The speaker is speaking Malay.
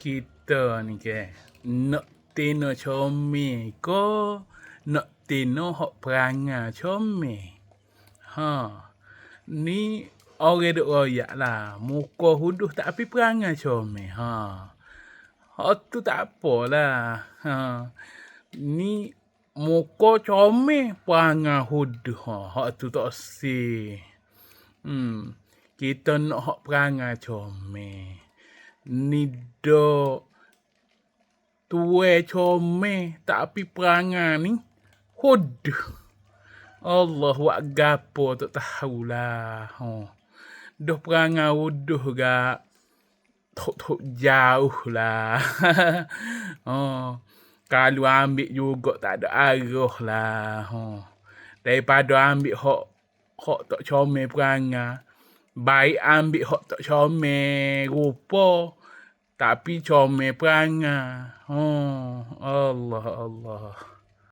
Kita ni ke nak tino comel ke nak tino hok perangai comel. Ni orang duk royak lah. Muka huduh tapi perangai comel. Hak tu tak apalah. Ni muka comel perangai huduh. Hak tu tak sih. Kita nak hak perangai comel. Ni dok tuai comel tapi perangai ni huduh. Allah buat gapo tak tahulah. Dah perangai huduh gak tok jauh lah. Kalau ambil juga tak ada arah lah. Daripada ambil hak tak comel perangai, baik ambil hak tak comel rupa tapi comel perangai. Allah.